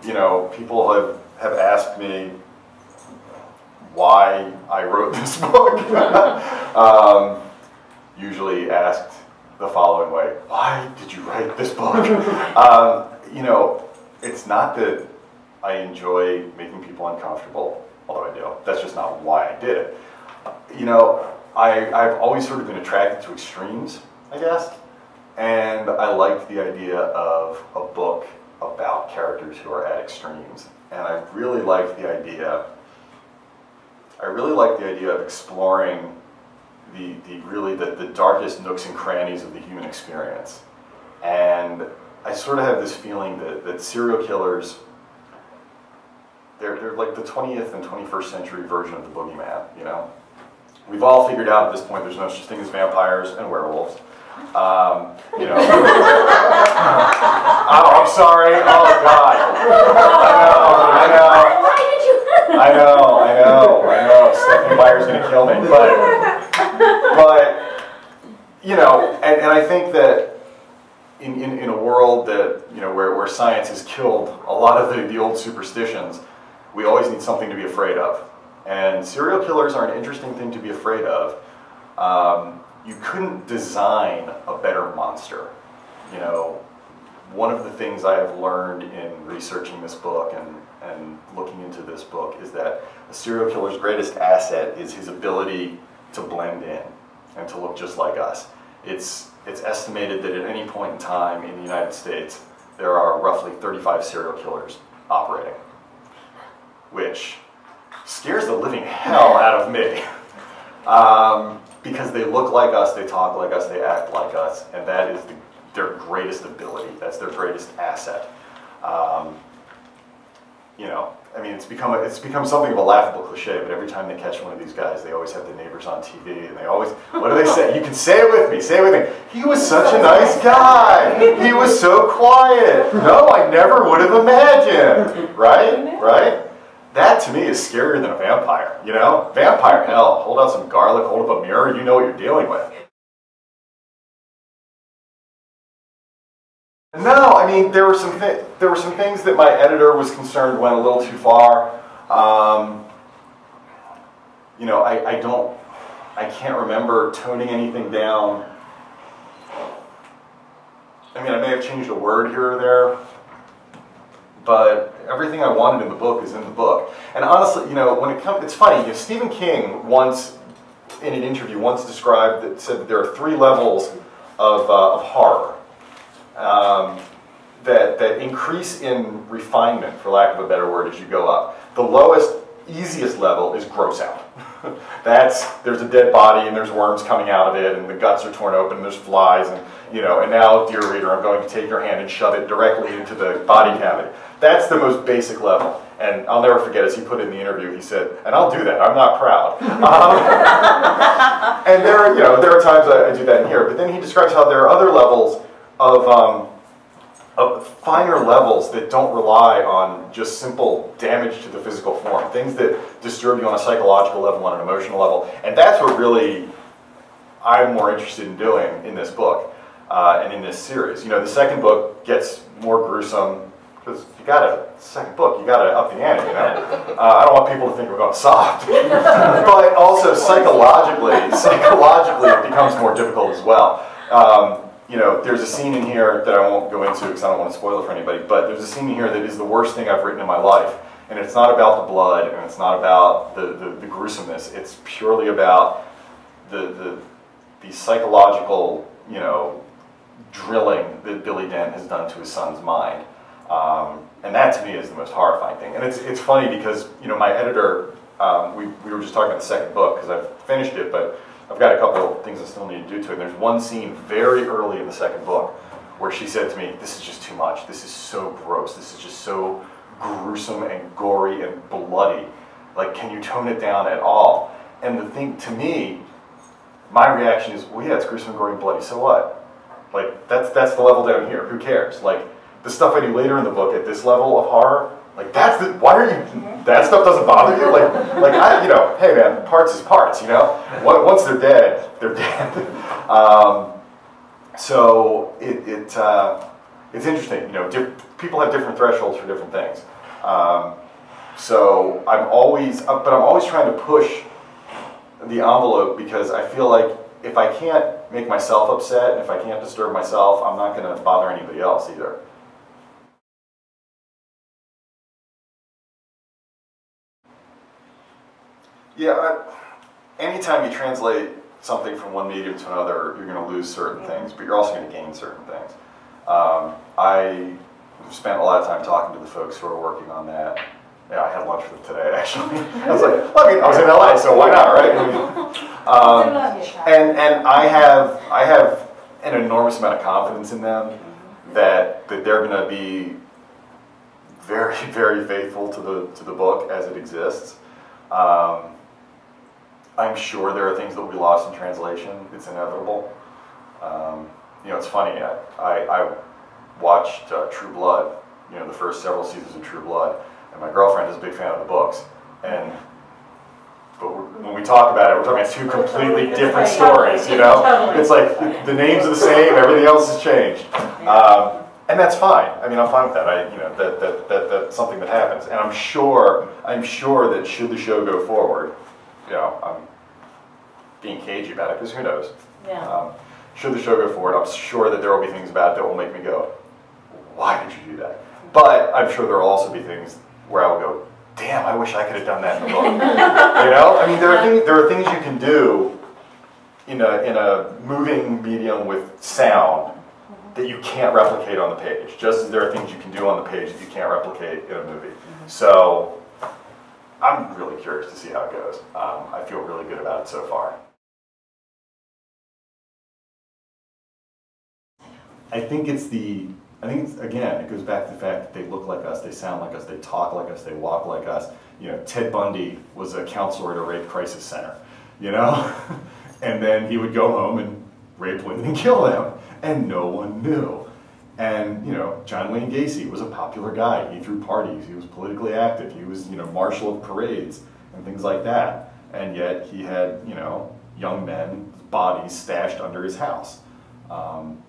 you know, people have asked me why I wrote this book. Usually asked the following way: why did you write this book? You know, it's not that I enjoy making people uncomfortable, although I do. That's just not why I did it. You know, I've always sort of been attracted to extremes, I guess, and I liked the idea of a book about characters who are at extremes, and I really liked the idea of exploring the darkest nooks and crannies of the human experience. And I sort of have this feeling that serial killers, they're like the 20th and 21st century version of the boogeyman, you know? We've all figured out at this point there's no such thing as vampires and werewolves. You know. Oh, I'm sorry. Oh, God. I know. Stephanie Meyer's going to kill me. But you know, and I think that in a world that, you know, where science has killed a lot of the old superstitions, we always need something to be afraid of. And serial killers are an interesting thing to be afraid of. You couldn't design a better monster. You know, one of the things I have learned in researching this book and looking into this book is that a serial killer's greatest asset is his ability to blend in and to look just like us. It's estimated that at any point in time in the United States, there are roughly 35 serial killers operating, which scares the living hell out of me. Because they look like us, they talk like us, they act like us, and that is their greatest ability. That's their greatest asset. You know, I mean, it's become something of a laughable cliche, but every time they catch one of these guys, they always have the neighbors on TV, and they always, what do they say? You can say it with me, say it with me. He was such a nice guy. He was so quiet. No, I never would have imagined. Right? Right? That, to me, is scarier than a vampire, you know? Vampire, hell, hold out some garlic, hold up a mirror, you know what you're dealing with. No, I mean, there were some things that my editor was concerned went a little too far. You know, I can't remember toning anything down. I mean, I may have changed a word here or there, but everything I wanted in the book is in the book. And honestly, you know, when it comes, it's funny, you know, Stephen King once, in an interview, said that there are 3 levels of horror that increase in refinement, for lack of a better word, as you go up. The lowest, easiest level is gross out. There's a dead body and there's worms coming out of it and the guts are torn open and there's flies and, you know, and now, dear reader, I'm going to take your hand and shove it directly into the body cavity. That's the most basic level. And I'll never forget, as he put it in the interview, he said, and I'll do that, I'm not proud. And there are times I do that in here, but then he describes how there are other levels of finer levels that don't rely on just simple damage to the physical form, things that disturb you on a psychological level, on an emotional level, and that's what really I'm more interested in doing in this book and in this series. You know, the second book gets more gruesome because second book, you gotta up the ante, you know? I don't want people to think we're going soft, but also psychologically it becomes more difficult as well. You know, there's a scene in here that I won't go into because I don't want to spoil it for anybody, but there's a scene in here that is the worst thing I've written in my life. And it's not about the blood, and it's not about the gruesomeness. It's purely about the psychological, you know, drilling that Billy Dent has done to his son's mind. And that, to me, is the most horrifying thing. And it's funny because, you know, my editor, we were just talking about the second book because I've finished it, but I've got a couple of things I still need to do to it. And there's one scene very early in the second book where she said to me, this is just too much. This is so gross. This is just so gruesome and gory and bloody. Like, can you tone it down at all? And the thing, to me, my reaction is, well, yeah, it's gruesome and gory and bloody. So what? Like, that's the level down here. Who cares? Like, the stuff I do later in the book at this level of horror, like, why are you, that stuff doesn't bother you? Like you know, hey man, parts is parts, you know? Once they're dead, they're dead. So it's interesting, you know, people have different thresholds for different things. So I'm always, but I'm always trying to push the envelope because I feel like if I can't make myself upset and if I can't disturb myself, I'm not going to bother anybody else either. Yeah, anytime you translate something from one medium to another, you're going to lose certain things, but you're also going to gain certain things. I spent a lot of time talking to the folks who are working on that. Yeah, I had lunch with them today, actually. I was like, well, I mean, I was in LA, so why not, right? And I have an enormous amount of confidence in them that they're going to be very, very faithful to the book as it exists. I'm sure there are things that will be lost in translation. It's inevitable. You know, it's funny. I watched True Blood. You know, the first several seasons of True Blood, and my girlfriend is a big fan of the books. But when we talk about it, we're talking about two completely different stories. You know, it's like the names are the same, everything else has changed, and that's fine. I mean, I'm fine with that. You know, that's something that happens, and I'm sure that should the show go forward, you know, I'm being cagey about it because who knows. Yeah. Should the show go forward, I'm sure that there will be things about it that will make me go, why did you do that? But I'm sure there will also be things where I will go, damn, I wish I could have done that in the book. You know, I mean, there are things you can do in a moving medium with sound that you can't replicate on the page, just as there are things you can do on the page that you can't replicate in a movie. So I'm really curious to see how it goes. I feel really good about it so far. I think again, it goes back to the fact that they look like us, they sound like us, they talk like us, they walk like us. You know, Ted Bundy was a counselor at a rape crisis center, you know? And then he would go home and rape women and kill them, and no one knew. And, you know, John Wayne Gacy was a popular guy. He threw parties, he was politically active, he was, you know, marshal of parades and things like that. And yet he had, you know, young men's bodies stashed under his house.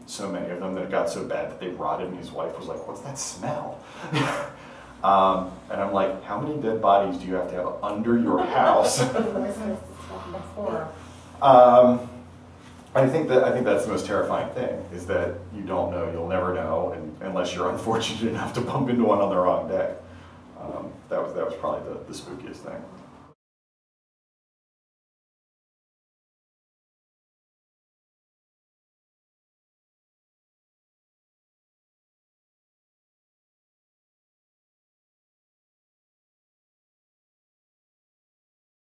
So many of them that it got so bad that they rotted, and his wife was like, what's that smell? And I'm like, how many dead bodies do you have to have under your house? I think that's the most terrifying thing, is that you don't know, you'll never know, and unless you're unfortunate enough to bump into one on the wrong day. That was probably the spookiest thing.